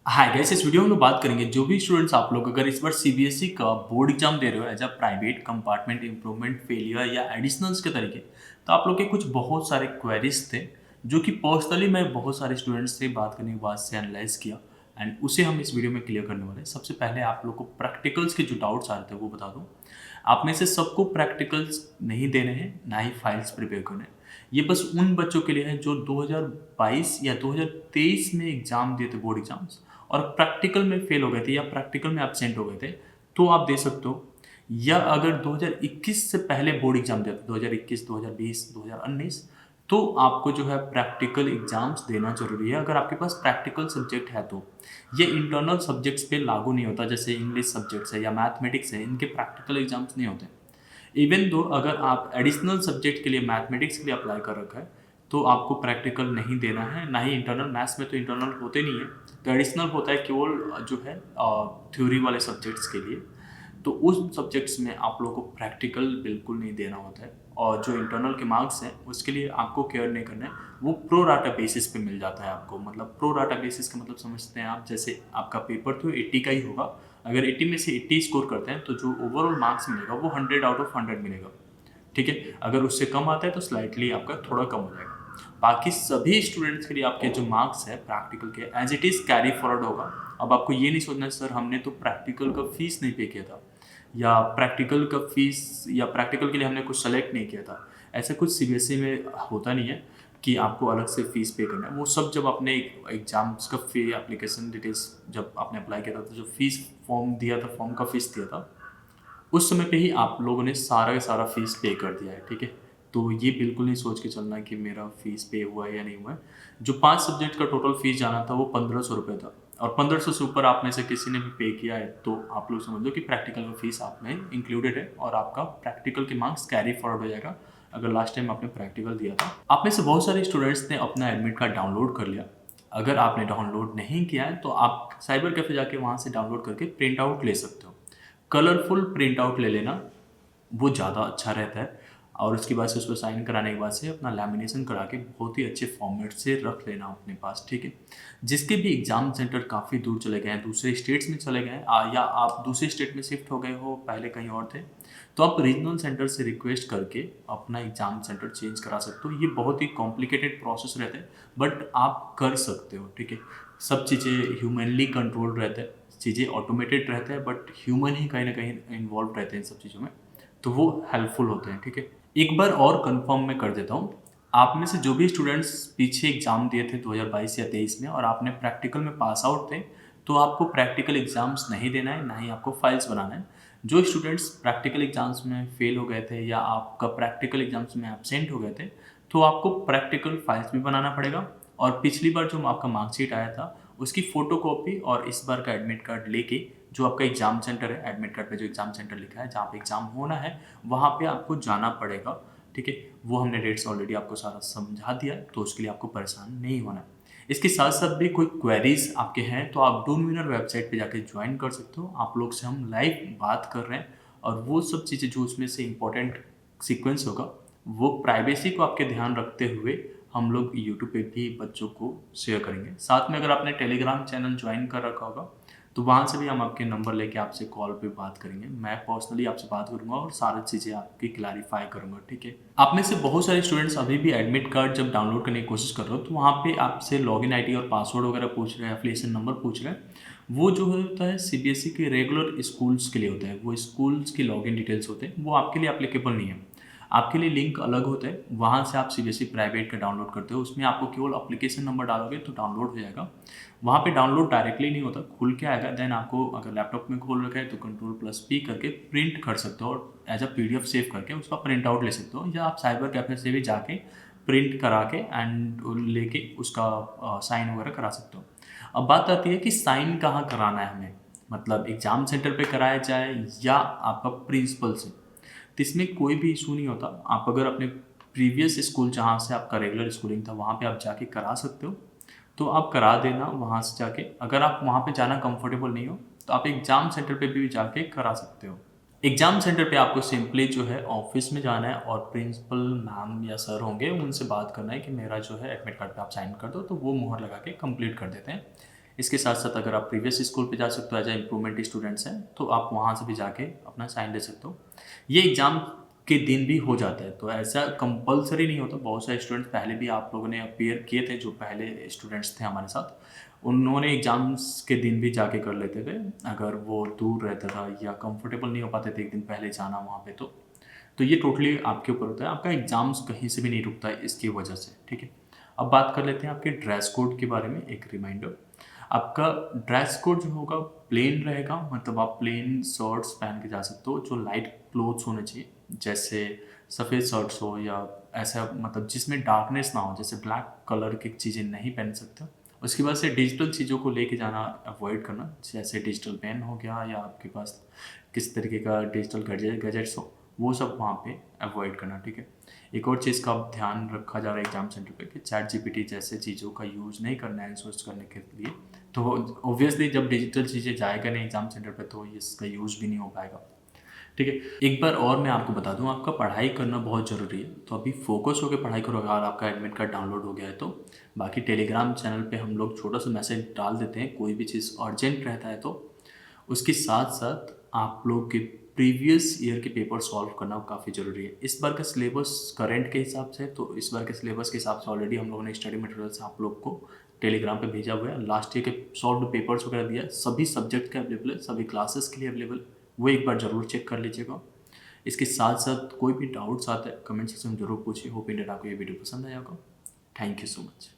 Hi guys, इस video में हम लोग बात करेंगे जो भी स्टूडेंट्स आप लोग अगर इस बार सीबीएसई का बोर्ड एग्जाम दे रहे हो as a private compartment improvement failure या एडिशनल्स के तरीके, तो आप लोग के कुछ बहुत सारे क्वेरीज थे जो कि पर्सनली मैं बहुत सारे स्टूडेंट्स से बात करने के बाद से एनालाइज किया एंड उसे हम इस वीडियो में क्लियर करने वाले हैं। सबसे पहले आप लोग को प्रैक्टिकल्स के जो डाउट्स आ रहे थे वो बता दूं। आप में से सबको प्रैक्टिकल्स नहीं देने हैं, ना ही फाइल्स प्रिपेयर करने हैं। ये बस उन बच्चों के लिए है जो 2022 या 2023 में एग्जाम दिए थे बोर्ड एग्जाम्स और प्रैक्टिकल में फेल हो गए थे या प्रैक्टिकल में एब्सेंट हो गए थे, तो आप दे सकते हो। या अगर 2021 से पहले बोर्ड एग्जाम दिया था, 2021, 2020, 2019, तो आपको जो है प्रैक्टिकल एग्जाम्स देना जरूरी है अगर आपके पास प्रैक्टिकल सब्जेक्ट है तो। ये इंटरनल सब्जेक्ट्स पे लागू नहीं होता, जैसे इंग्लिश सब्जेक्ट्स है या मैथमेटिक्स है, इनके प्रैक्टिकल एग्जाम्स नहीं होते। इवन दो अगर आप एडिशनल सब्जेक्ट के लिए मैथमेटिक्स के लिए अप्लाई कर रखा है तो आपको प्रैक्टिकल नहीं देना है, ना ही इंटरनल। मैथ्स में तो इंटरनल होते नहीं है, तो एडिशनल होता है केवल जो है थ्योरी वाले सब्जेक्ट्स के लिए। तो उस सब्जेक्ट्स में आप लोगों को प्रैक्टिकल बिल्कुल नहीं देना होता है, और जो इंटरनल के मार्क्स हैं उसके लिए आपको केयर नहीं करना है। वो प्रो राटा बेसिस पे मिल जाता है आपको। मतलब प्रो राटा बेसिस का मतलब समझते हैं आप, जैसे आपका पेपर तो 80 का ही होगा। अगर 80 में से 80 स्कोर करते हैं तो जो ओवरऑल मार्क्स मिलेगा वो 100 आउट ऑफ 100 मिलेगा। ठीक है, अगर उससे कम आता है तो स्लाइटली आपका थोड़ा कम हो जाएगा। बाकी सभी स्टूडेंट्स के लिए आपके जो मार्क्स है प्रैक्टिकल के as it is carry forward होगा। अब आपको ये नहीं सोचना सर हमने तो प्रैक्टिकल का फीस नहीं पे किया था, या प्रैक्टिकल का फीस या प्रैक्टिकल के लिए हमने कुछ सेलेक्ट नहीं किया था। ऐसा कुछ सीबीएसई में होता नहीं है कि आपको अलग से फीस पे करना है। वो सब जब आपने एग्जाम्स का फी एप्लीकेशन डिटेल्स जब आपने अप्लाई किया था तो जो फीस फॉर्म दिया था, फॉर्म का फीस दिया था, उस समय पे ही आप लोगों ने सारा का सारा फीस पे कर दिया है। ठीक है, तो ये बिल्कुल नहीं सोच के चलना कि मेरा फीस पे हुआ है या नहीं हुआ है। जो 5 सब्जेक्ट का टोटल फीस जाना था वो 1500 रुपये था, और 1500 से ऊपर आप में से किसी ने भी पे किया है तो आप लोग समझ लो कि प्रैक्टिकल का फीस आप में इंक्लूडेड है और आपका प्रैक्टिकल के मार्क्स कैरी फॉरवर्ड हो जाएगा अगर लास्ट टाइम आपने प्रैक्टिकल दिया था। आप में से बहुत सारे स्टूडेंट्स ने अपना एडमिट कार्ड डाउनलोड कर लिया। अगर आपने डाउनलोड नहीं किया है तो आप साइबर कैफे जाके वहाँ से डाउनलोड करके प्रिंट आउट ले सकते हो। कलरफुल प्रिंट आउट ले लेना, वो ज़्यादा अच्छा रहता है। और उसके बाद से उसको साइन कराने के बाद से अपना लैमिनेशन करा के बहुत ही अच्छे फॉर्मेट से रख लेना अपने पास। ठीक है, जिसके भी एग्ज़ाम सेंटर काफ़ी दूर चले गए हैं, दूसरे स्टेट्स में चले गए हैं, या आप दूसरे स्टेट में शिफ्ट हो गए हो, पहले कहीं और थे, तो आप रीजनल सेंटर से रिक्वेस्ट करके अपना एग्ज़ाम सेंटर चेंज करा सकते हो। ये बहुत ही कॉम्प्लिकेटेड प्रोसेस रहता है, बट आप कर सकते हो। ठीक है, सब चीज़ें ह्यूमनली कंट्रोल्ड रहता है, चीज़ें ऑटोमेटेड रहता है, बट ह्यूमन ही कहीं ना कहीं इन्वॉल्व रहते हैं इन सब चीज़ों में, तो वो हेल्पफुल होते हैं। ठीक है, एक बार और कंफर्म मैं कर देता हूँ। आप में से जो भी स्टूडेंट्स पीछे एग्जाम दिए थे 2022 या 23 में और आपने प्रैक्टिकल में पास आउट थे, तो आपको प्रैक्टिकल एग्जाम्स नहीं देना है, ना ही आपको फाइल्स बनाना है। जो स्टूडेंट्स प्रैक्टिकल एग्जाम्स में फेल हो गए थे या आपका प्रैक्टिकल एग्जाम्स में एबसेंट हो गए थे, तो आपको प्रैक्टिकल फाइल्स भी बनाना पड़ेगा। और पिछली बार जो आपका मार्कशीट आया था उसकी फ़ोटो कॉपी और इस बार का एडमिट कार्ड लेके, जो आपका एग्ज़ाम सेंटर है, एडमिट कार्ड पे जो एग्ज़ाम सेंटर लिखा है जहाँ पे एग्ज़ाम होना है, वहाँ पे आपको जाना पड़ेगा। ठीक है, वो हमने डेट्स ऑलरेडी आपको सारा समझा दिया है, तो उसके लिए आपको परेशान नहीं होना है। इसके साथ साथ भी कोई क्वेरीज आपके हैं तो आप डून विनर वेबसाइट पे जाके ज्वाइन कर सकते हो। आप लोग से हम लाइव बात कर रहे हैं, और वो सब चीज़ें जो उसमें से इंपॉर्टेंट सीक्वेंस होगा वो प्राइवेसी को आपके ध्यान रखते हुए हम लोग यूट्यूब पे भी बच्चों को शेयर करेंगे। साथ में अगर आपने टेलीग्राम चैनल ज्वाइन कर रखा होगा तो वहाँ से भी हम आपके नंबर लेके आपसे कॉल पे बात करेंगे। मैं पर्सनली आपसे बात करूँगा और सारी चीज़ें आपकी क्लैरिफाई करूँगा। ठीक है, आप में से बहुत सारे स्टूडेंट्स अभी भी एडमिट कार्ड जब डाउनलोड करने की कोशिश कर रहे हो तो वहाँ पे आपसे लॉगिन आईडी और पासवर्ड वगैरह पूछ रहे हैं, एफिलिएशन नंबर पूछ रहे हैं। वो जो होता है सीबीएसई के रेगुलर स्कूल्स के लिए होता है, वो स्कूल्स की लॉगिन डिटेल्स होते हैं, वो आपके लिए एप्लीकेबल नहीं है। आपके लिए लिंक अलग होता है, वहाँ से आप सीबीएसई प्राइवेट का डाउनलोड करते हो, उसमें आपको केवल एप्लीकेशन नंबर डालोगे तो डाउनलोड हो जाएगा। वहाँ पे डाउनलोड डायरेक्टली नहीं होता, खुल के आएगा। देन आपको अगर लैपटॉप में खोल रखा है तो कंट्रोल+P करके प्रिंट कर सकते हो और एज अ पीडीएफ सेव करके उसका प्रिंट आउट ले सकते हो, या आप साइबर कैफे से भी जाके प्रिंट करा के एंड लेके उसका साइन वगैरह करा सकते हो। अब बात आती है कि साइन कहाँ कराना है हमें, मतलब एग्ज़ाम सेंटर पे कराया जाए या आपका प्रिंसिपल से। तो इसमें कोई भी इशू नहीं होता। आप अगर अपने प्रीवियस स्कूल जहाँ से आपका रेगुलर स्कूलिंग था वहाँ पे आप जाके करा सकते हो, तो आप करा देना वहाँ से जाके। अगर आप वहाँ पे जाना कंफर्टेबल नहीं हो तो आप एग्ज़ाम सेंटर पे भी जाके करा सकते हो। एग्ज़ाम सेंटर पे आपको सिंपली जो है ऑफिस में जाना है और प्रिंसिपल मैम या सर होंगे उनसे बात करना है कि मेरा जो है एडमिट कार्ड पे आप साइन कर दो, तो वो मुहर लगा के कंप्लीट कर देते हैं। इसके साथ साथ अगर आप प्रीवियस स्कूल पे जा सकते हो एज ए इम्प्रूवमेंट स्टूडेंट्स हैं तो आप वहाँ से भी जाके अपना साइन ले सकते हो। ये एग्ज़ाम के दिन भी हो जाता है, तो ऐसा कंपल्सरी नहीं होता। बहुत सारे स्टूडेंट्स पहले भी आप लोगों ने अपीयर किए थे, जो पहले स्टूडेंट्स थे हमारे साथ, उन्होंने एग्ज़ाम्स के दिन भी जाके कर लेते थे, अगर वो दूर रहता था या कंफर्टेबल नहीं हो पाते थे एक दिन पहले जाना वहाँ पे तो ये टोटली आपके ऊपर होता है। आपका एग्ज़ाम्स कहीं से भी नहीं रुकता है इसकी वजह से, ठीक है। अब बात कर लेते हैं आपके ड्रेस कोड के बारे में। एक रिमाइंडर, आपका ड्रेस कोड जो होगा प्लेन रहेगा, मतलब आप प्लेन शर्ट्स पहन के जा सकते हो जो लाइट क्लोथ्स होने चाहिए, जैसे सफ़ेद शर्ट्स हो या ऐसा मतलब जिसमें डार्कनेस ना हो, जैसे ब्लैक कलर की चीज़ें नहीं पहन सकते। उसके बाद से डिजिटल चीज़ों को लेके जाना अवॉइड करना, जैसे डिजिटल पेन हो गया या आपके पास किस तरीके का डिजिटल गैजेट्स हो, वो सब वहाँ पे अवॉइड करना, ठीक है। एक और चीज़ का अब ध्यान रखा जा रहा है एग्जाम सेंटर पे कि चैट जीपीटी जैसे चीज़ों का यूज़ नहीं करना है आंसर्स करने के लिए। तो ऑब्वियसली जब डिजिटल चीज़ें जाएगा नहीं एग्जाम सेंटर पे तो इसका यूज़ भी नहीं हो पाएगा, ठीक है। एक बार और मैं आपको बता दूं, आपका पढ़ाई करना बहुत ज़रूरी है, तो अभी फोकस होकर पढ़ाई करो। अगर आपका एडमिट कार्ड डाउनलोड हो गया है तो बाकी टेलीग्राम चैनल पे हम लोग छोटा सा मैसेज डाल देते हैं, कोई भी चीज़ अर्जेंट रहता है तो उसके साथ साथ आप लोग के प्रीवियस ईयर के पेपर सॉल्व करना काफ़ी ज़रूरी है। इस बार का सिलेबस करंट के हिसाब से, तो इस बार के सिलेबस के हिसाब से ऑलरेडी हम लोगों ने स्टडी मटेरियल्स आप लोग को टेलीग्राम पे भेजा हुआ है। लास्ट ईयर के सॉल्व पेपर्स वगैरह दिया, सभी सब्जेक्ट के अवेलेबल है, सभी क्लासेस के लिए अवेलेबल, वो एक बार ज़रूर चेक कर लीजिएगा। इसके साथ साथ कोई भी डाउट्स आते हैं कमेंट सेक्शन में ज़रूर पूछिए। होप इन आपको ये वीडियो पसंद आया होगा। Thank you so much.